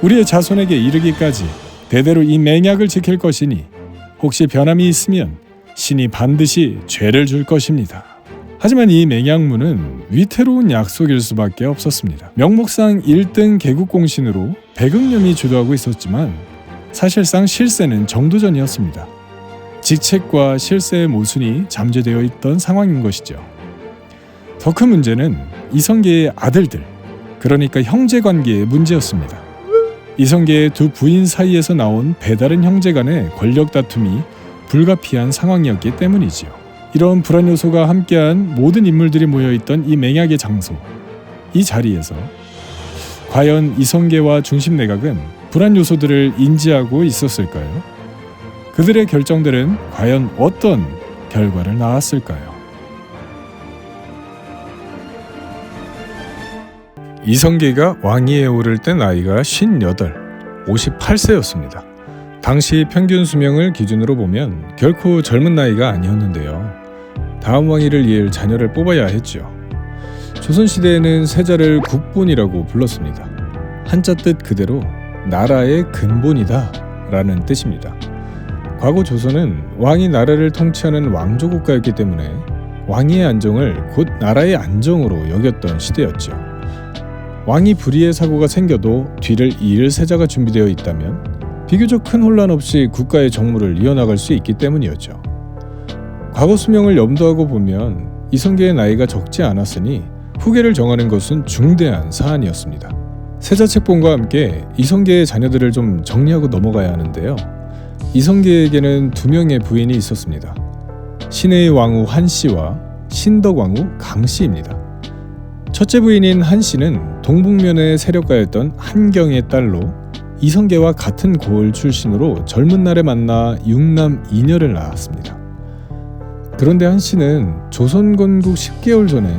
우리의 자손에게 이르기까지 대대로 이 맹약을 지킬 것이니 혹시 변함이 있으면 신이 반드시 죄를 줄 것입니다. 하지만 이 맹약문은 위태로운 약속일 수밖에 없었습니다. 명목상 1등 개국공신으로 백응념이 주도하고 있었지만 사실상 실세는 정도전이었습니다. 직책과 실세의 모순이 잠재되어 있던 상황인 것이죠. 더 큰 문제는 이성계의 아들들, 그러니까 형제관계의 문제였습니다. 이성계의 두 부인 사이에서 나온 배다른 형제 간의 권력 다툼이 불가피한 상황이었기 때문이지요. 이런 불안 요소가 함께한 모든 인물들이 모여있던 이 맹약의 장소, 이 자리에서 과연 이성계와 중심내각은 불안 요소들을 인지하고 있었을까요? 그들의 결정들은 과연 어떤 결과를 낳았을까요? 이성계가 왕위에 오를 때 나이가 58세였습니다. 당시 평균 수명을 기준으로 보면 결코 젊은 나이가 아니었는데요. 다음 왕위를 이을 자녀를 뽑아야 했죠. 조선시대에는 세자를 국본이라고 불렀습니다. 한자 뜻 그대로 나라의 근본이다 라는 뜻입니다. 과거 조선은 왕이 나라를 통치하는 왕조 국가였기 때문에 왕위의 안정을 곧 나라의 안정으로 여겼던 시대였죠. 왕이 불의의 사고가 생겨도 뒤를 이을 세자가 준비되어 있다면 비교적 큰 혼란 없이 국가의 정무를 이어나갈 수 있기 때문이었죠. 과거 수명을 염두하고 보면 이성계의 나이가 적지 않았으니 후계를 정하는 것은 중대한 사안이었습니다. 세자 책봉과 함께 이성계의 자녀들을 좀 정리하고 넘어가야 하는데요. 이성계에게는 두 명의 부인이 있었습니다. 신의 왕후 한씨와 신덕왕후 강씨입니다. 첫째 부인인 한씨는 동북면의 세력가였던 한경의 딸로 이성계와 같은 고을 출신으로 젊은 날에 만나 6남 2녀를 낳았습니다. 그런데 한씨는 조선 건국 10개월 전에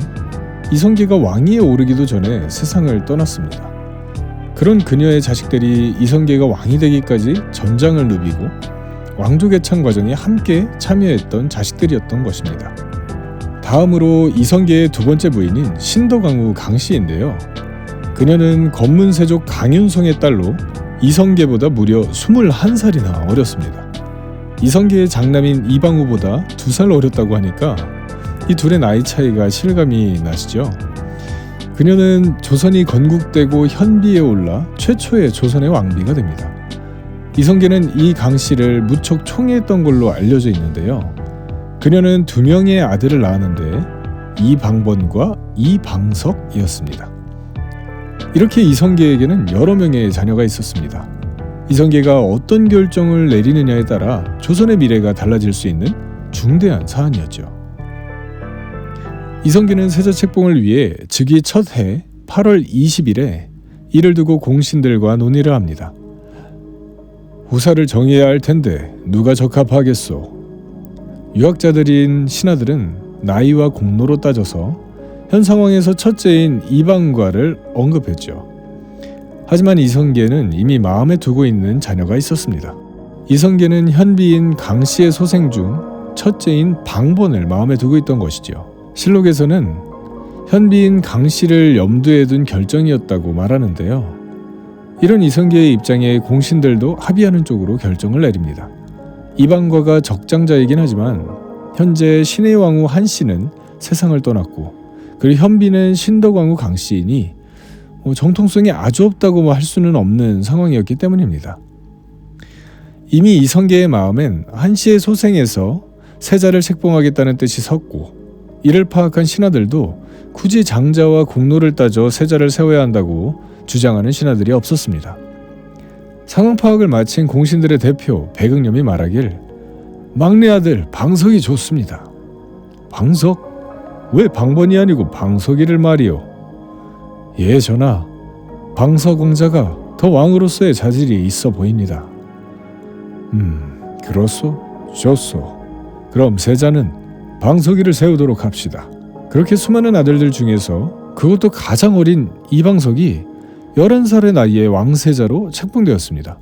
이성계가 왕위에 오르기도 전에 세상을 떠났습니다. 그런 그녀의 자식들이 이성계가 왕이 되기까지 전장을 누비고 왕조 개창 과정에 함께 참여했던 자식들이었던 것입니다. 다음으로 이성계의 두 번째 부인인 신덕왕후 강씨인데요. 그녀는 검문세족 강윤성의 딸로 이성계보다 무려 21살이나 어렸습니다. 이성계의 장남인 이방후보다 2살 어렸다고 하니까 이 둘의 나이 차이가 실감이 나시죠? 그녀는 조선이 건국되고 현비에 올라 최초의 조선의 왕비가 됩니다. 이성계는 이 강씨를 무척 총애했던 걸로 알려져 있는데요. 그녀는 2명의 아들을 낳았는데 이방번과 이방석이었습니다. 이렇게 이성계에게는 여러 명의 자녀가 있었습니다. 이성계가 어떤 결정을 내리느냐에 따라 조선의 미래가 달라질 수 있는 중대한 사안이었죠. 이성계는 세자 책봉을 위해 즉위 첫 해 8월 20일에 이를 두고 공신들과 논의를 합니다. 후사를 정해야 할 텐데 누가 적합하겠소? 유학자들인 신하들은 나이와 공로로 따져서 현 상황에서 첫째인 이방과를 언급했죠. 하지만 이성계는 이미 마음에 두고 있는 자녀가 있었습니다. 이성계는 현비인 강씨의 소생 중 첫째인 방번을 마음에 두고 있던 것이죠. 실록에서는 현비인 강씨를 염두에 둔 결정이었다고 말하는데요. 이런 이성계의 입장에 공신들도 합의하는 쪽으로 결정을 내립니다. 이방과가 적장자이긴 하지만 현재 신의 왕후 한씨는 세상을 떠났고 그리고 현비는 신덕왕후 강씨이니 정통성이 아주 없다고 할 수는 없는 상황이었기 때문입니다. 이미 이성계의 마음엔 한씨의 소생에서 세자를 책봉하겠다는 뜻이 섰고 이를 파악한 신하들도 굳이 장자와 공로를 따져 세자를 세워야 한다고 주장하는 신하들이 없었습니다. 상황 파악을 마친 공신들의 대표 백응념이 말하길 막내 아들 방석이 좋습니다. 방석? 왜 방번이 아니고 방석이를 말이오? 예 전하, 방석 왕자가 더 왕으로서의 자질이 있어 보입니다. 그렇소? 좋소. 그럼 세자는 방석이를 세우도록 합시다. 그렇게 수많은 아들들 중에서 그것도 가장 어린 이방석이 11살의 나이에 왕세자로 책봉되었습니다.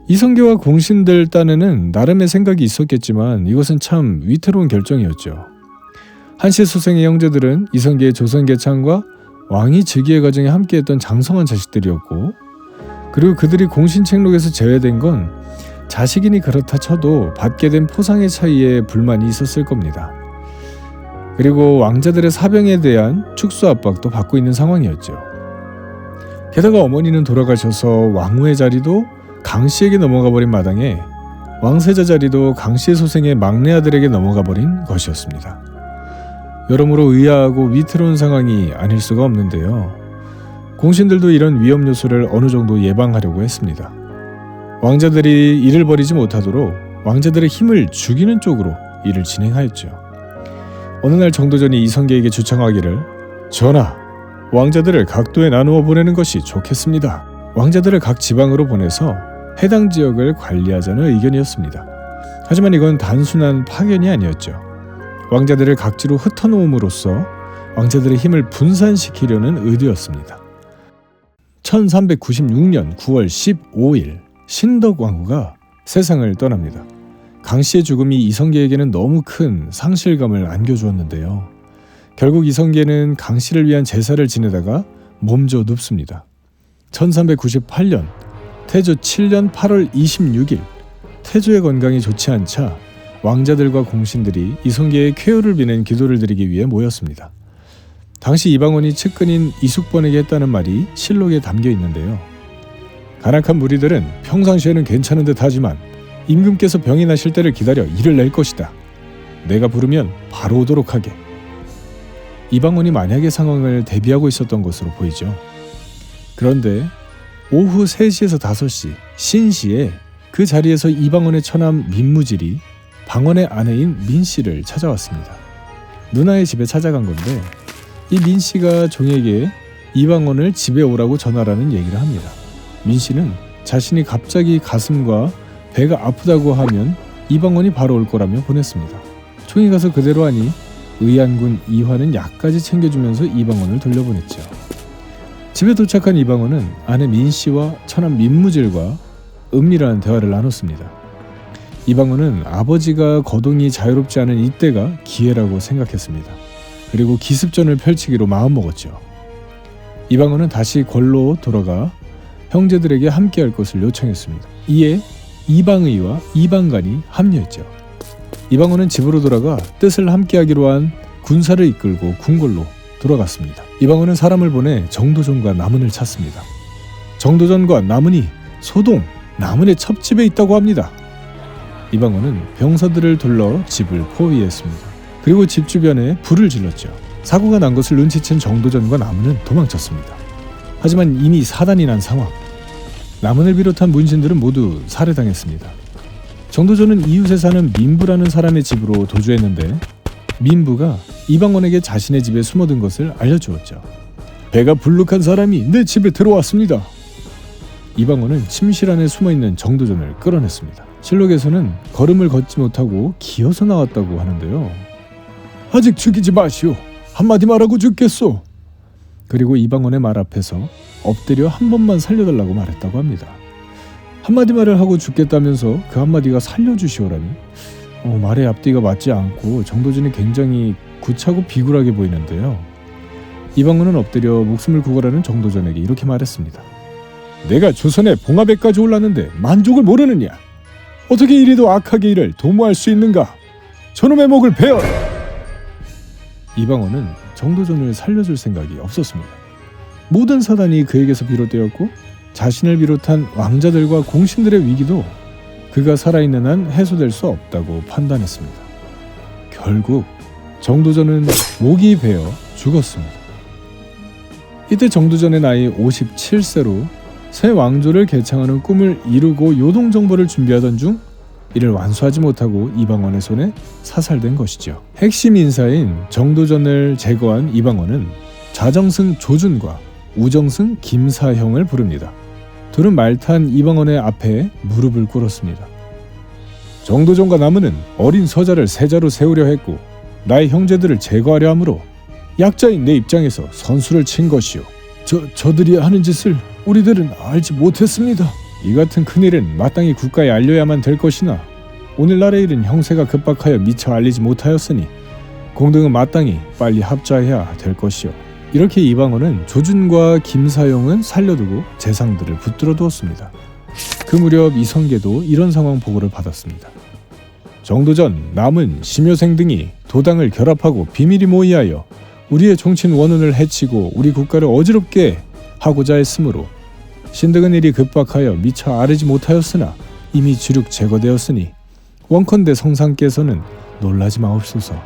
이성계와 공신들 딴에는 나름의 생각이 있었겠지만 이것은 참 위태로운 결정이었죠. 한씨 소생의 형제들은 이성계의 조선 개창과 왕위 즉위의 과정에 함께했던 장성한 자식들이었고 그리고 그들이 공신책록에서 제외된 건 자식이니 그렇다 쳐도 받게 된 포상의 차이에 불만이 있었을 겁니다. 그리고 왕자들의 사병에 대한 축소 압박도 받고 있는 상황이었죠. 게다가 어머니는 돌아가셔서 왕후의 자리도 강씨에게 넘어가 버린 마당에 왕세자 자리도 강씨의 소생의 막내 아들에게 넘어가 버린 것이었습니다. 여러모로 의아하고 위태로운 상황이 아닐 수가 없는데요. 공신들도 이런 위험 요소를 어느 정도 예방하려고 했습니다. 왕자들이 이를 벌이지 못하도록 왕자들의 힘을 죽이는 쪽으로 일을 진행하였죠. 어느 날 정도전이 이성계에게 주청하기를 전하, 왕자들을 각도에 나누어 보내는 것이 좋겠습니다. 왕자들을 각 지방으로 보내서 해당 지역을 관리하자는 의견이었습니다. 하지만 이건 단순한 파견이 아니었죠. 왕자들을 각지로 흩어놓음으로써 왕자들의 힘을 분산시키려는 의도였습니다. 1396년 9월 15일 신덕왕후가 세상을 떠납니다. 강씨의 죽음이 이성계에게는 너무 큰 상실감을 안겨주었는데요. 결국 이성계는 강씨를 위한 제사를 지내다가 몸져 눕습니다. 1398년 태조 7년 8월 26일 태조의 건강이 좋지 않자 왕자들과 공신들이 이성계의 쾌유를 비는 기도를 드리기 위해 모였습니다. 당시 이방원이 측근인 이숙번에게 했다는 말이 실록에 담겨 있는데요. 간악한 무리들은 평상시에는 괜찮은 듯 하지만 임금께서 병이 나실 때를 기다려 일을 낼 것이다. 내가 부르면 바로 오도록 하게. 이방원이 만약의 상황을 대비하고 있었던 것으로 보이죠. 그런데 오후 3시에서 5시 신시에 그 자리에서 이방원의 처남 민무질이 방원의 아내인 민씨를 찾아왔습니다. 누나의 집에 찾아간 건데 이 민씨가 종에게 이방원을 집에 오라고 전하라는 얘기를 합니다. 민씨는 자신이 갑자기 가슴과 배가 아프다고 하면 이방원이 바로 올 거라며 보냈습니다. 종이 가서 그대로 하니 의안군 이화는 약까지 챙겨주면서 이방원을 돌려보냈죠. 집에 도착한 이방원은 아내 민씨와 처남 민무질과 은밀한 대화를 나눴습니다. 이방원은 아버지가 거동이 자유롭지 않은 이때가 기회라고 생각했습니다. 그리고 기습전을 펼치기로 마음먹었죠. 이방원은 다시 궐로 돌아가 형제들에게 함께할 것을 요청했습니다. 이에 이방의와 이방간이 합류했죠. 이방원은 집으로 돌아가 뜻을 함께하기로 한 군사를 이끌고 궁궐로 돌아갔습니다. 이방원은 사람을 보내 정도전과 남은을 찾습니다. 정도전과 남은이 소동 남은의 첩집에 있다고 합니다. 이방원은 병사들을 둘러 집을 포위했습니다. 그리고 집 주변에 불을 질렀죠. 사고가 난 것을 눈치챈 정도전과 남은은 도망쳤습니다. 하지만 이미 사단이 난 상황. 남은을 비롯한 문신들은 모두 살해당했습니다. 정도전은 이웃에 사는 민부라는 사람의 집으로 도주했는데 민부가 이방원에게 자신의 집에 숨어든 것을 알려주었죠. 배가 불룩한 사람이 내 집에 들어왔습니다. 이방원은 침실 안에 숨어있는 정도전을 끌어냈습니다. 실록에서는 걸음을 걷지 못하고 기어서 나왔다고 하는데요. 아직 죽이지 마시오. 한마디 말하고 죽겠소. 그리고 이방원의 말 앞에서 엎드려 한 번만 살려달라고 말했다고 합니다. 한마디 말을 하고 죽겠다면서 그 한마디가 살려주시오라니 말의 앞뒤가 맞지 않고 정도전이 굉장히 구차고 비굴하게 보이는데요. 이방원은 엎드려 목숨을 구걸하는 정도전에게 이렇게 말했습니다. 내가 조선의 봉화배까지 올랐는데 만족을 모르느냐? 어떻게 이리도 악하게 일을 도모할 수 있는가? 저놈의 목을 베어라! 이방원은 정도전을 살려줄 생각이 없었습니다. 모든 사단이 그에게서 비롯되었고 자신을 비롯한 왕자들과 공신들의 위기도 그가 살아있는 한 해소될 수 없다고 판단했습니다. 결국 정도전은 목이 베어 죽었습니다. 이때 정도전의 나이 57세로 새 왕조를 개창하는 꿈을 이루고 요동정벌을 준비하던 중 이를 완수하지 못하고 이방원의 손에 사살된 것이죠. 핵심 인사인 정도전을 제거한 이방원은 좌정승 조준과 우정승 김사형을 부릅니다. 둘은 말탄 이방원의 앞에 무릎을 꿇었습니다. 정도전과 남은은 어린 서자를 세자로 세우려 했고 나의 형제들을 제거하려 하므로 약자인 내 입장에서 선수를 친 것이요. 저들이 하는 짓을 우리들은 알지 못했습니다. 이 같은 큰일은 마땅히 국가에 알려야만 될 것이나 오늘날의 일은 형세가 급박하여 미처 알리지 못하였으니 공등은 마땅히 빨리 합자해야 될 것이요. 이렇게 이방원은 조준과 김사용은 살려두고 재상들을 붙들어 두었습니다. 그 무렵 이성계도 이런 상황 보고를 받았습니다. 정도전, 남은, 심효생 등이 도당을 결합하고 비밀이 모의하여 우리의 종친 원운을 해치고 우리 국가를 어지럽게 하고자 했으므로 신등은 일이 급박하여 미처 아르지 못하였으나 이미 주륙 제거되었으니 원컨대 성상께서는 놀라지 마옵소서.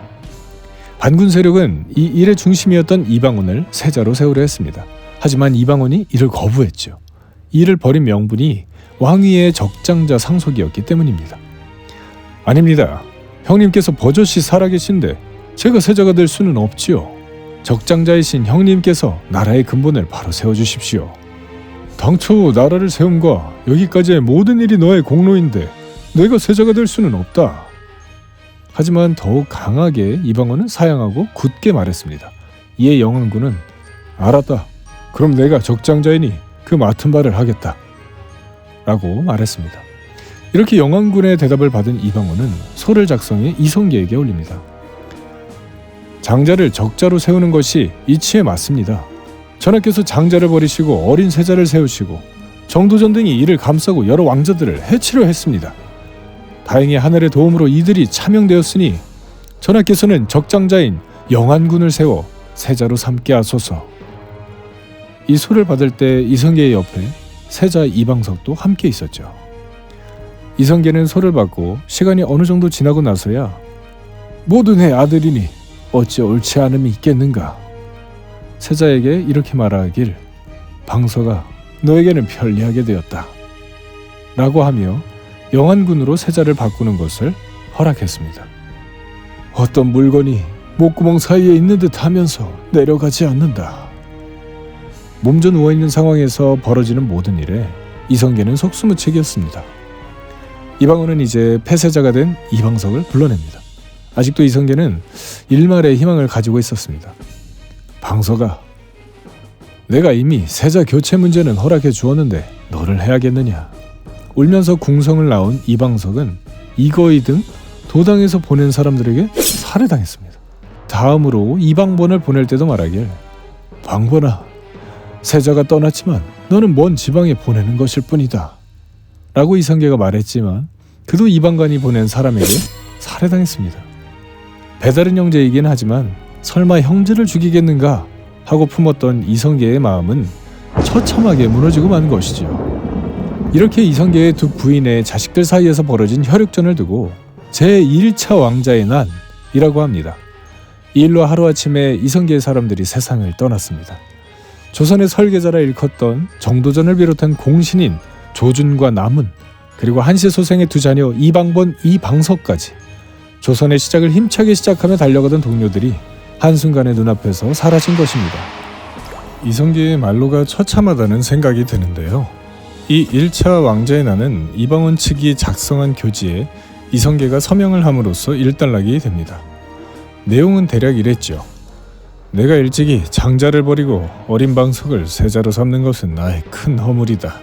반군 세력은 이 일의 중심이었던 이방원을 세자로 세우려 했습니다. 하지만 이방원이 이를 거부했죠. 이를 벌인 명분이 왕위의 적장자 상속이었기 때문입니다. 아닙니다. 형님께서 버젓이 살아계신데 제가 세자가 될 수는 없지요. 적장자이신 형님께서 나라의 근본을 바로 세워주십시오. 당초 나라를 세움과 여기까지의 모든 일이 너의 공로인데 내가 세자가 될 수는 없다. 하지만 더욱 강하게 이방원은 사양하고 굳게 말했습니다. 이에 영안군은 알았다. 그럼 내가 적장자이니 그 맡은 바를 하겠다. 라고 말했습니다. 이렇게 영안군의 대답을 받은 이방원은 소를 작성해 이성계에게 올립니다. 장자를 적자로 세우는 것이 이치에 맞습니다. 전하께서 장자를 버리시고 어린 세자를 세우시고 정도전 등이 이를 감싸고 여러 왕자들을 해치려 했습니다. 다행히 하늘의 도움으로 이들이 차명되었으니 전하께서는 적장자인 영안군을 세워 세자로 삼게 하소서. 이 소를 받을 때 이성계의 옆에 세자 이방석도 함께 있었죠. 이성계는 소를 받고 시간이 어느 정도 지나고 나서야 모두 내 아들이니 어찌 옳지 않음이 있겠는가. 세자에게 이렇게 말하길 방서가 너에게는 편리하게 되었다. 라고 하며 영안군으로 세자를 바꾸는 것을 허락했습니다. 어떤 물건이 목구멍 사이에 있는 듯 하면서 내려가지 않는다. 몸져 누워있는 상황에서 벌어지는 모든 일에 이성계는 속수무책이었습니다. 이방원은 이제 폐쇄자가 된 이방석을 불러냅니다. 아직도 이성계는 일말의 희망을 가지고 있었습니다. 방석아, 내가 이미 세자 교체 문제는 허락해 주었는데 너를 해야겠느냐. 울면서 궁성을 나온 이방석은 이거이 등 도당에서 보낸 사람들에게 살해당했습니다. 다음으로 이방본을 보낼 때도 말하길, 방본아, 세자가 떠났지만 너는 먼 지방에 보내는 것일 뿐이다 라고 이성계가 말했지만 그도 이방관이 보낸 사람에게 살해당했습니다. 배다른 형제이긴 하지만 설마 형제를 죽이겠는가 하고 품었던 이성계의 마음은 처참하게 무너지고 만 것이죠. 이렇게 이성계의 두 부인의 자식들 사이에서 벌어진 혈육전을 두고 제1차 왕자의 난이라고 합니다. 이 일로 하루아침에 이성계의 사람들이 세상을 떠났습니다. 조선의 설계자라 일컫던 정도전을 비롯한 공신인 조준과 남은, 그리고 한시 소생의 두 자녀 이방본, 이방석까지 조선의 시작을 힘차게 시작하며 달려가던 동료들이 한순간에 눈앞에서 사라진 것입니다. 이성계의 말로가 처참하다는 생각이 드는데요. 이 1차 왕자의 난은 이방원 측이 작성한 교지에 이성계가 서명을 함으로써 일단락이 됩니다. 내용은 대략 이랬죠. 내가 일찍이 장자를 버리고 어린 방석을 세자로 삼는 것은 나의 큰 허물이다.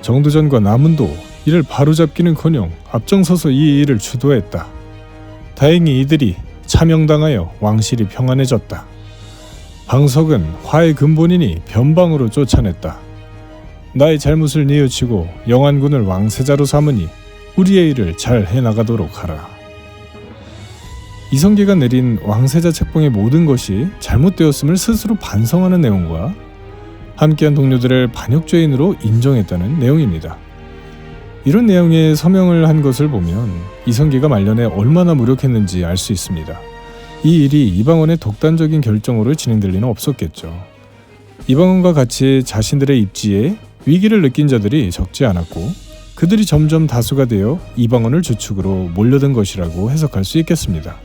정두전과 남은도 이를 바로잡기는커녕 앞장서서 이 일을 주도했다. 다행히 이들이 차명당하여 왕실이 평안해졌다. 방석은 화의 근본이니 변방으로 쫓아냈다. 나의 잘못을 뉘우치고 영안군을 왕세자로 삼으니 우리의 일을 잘 해나가도록 하라. 이성계가 내린 왕세자 책봉의 모든 것이 잘못되었음을 스스로 반성하는 내용과 함께한 동료들을 반역죄인으로 인정했다는 내용입니다. 이런 내용의 서명을 한 것을 보면 이성계가 말년에 얼마나 무력했는지 알 수 있습니다. 이 일이 이방원의 독단적인 결정으로 진행될 리는 없었겠죠. 이방원과 같이 자신들의 입지에 위기를 느낀 자들이 적지 않았고 그들이 점점 다수가 되어 이방원을 주축으로 몰려든 것이라고 해석할 수 있겠습니다.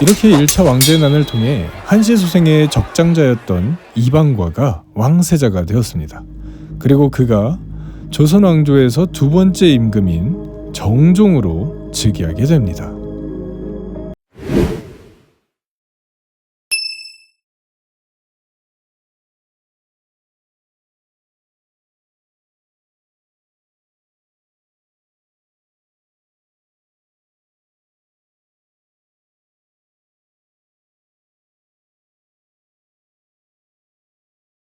이렇게 1차 왕제의 난을 통해 한시소생의 적장자였던 이방과가 왕세자가 되었습니다. 그리고 그가 조선 왕조에서 두 번째 임금인 정종으로 즉위하게 됩니다.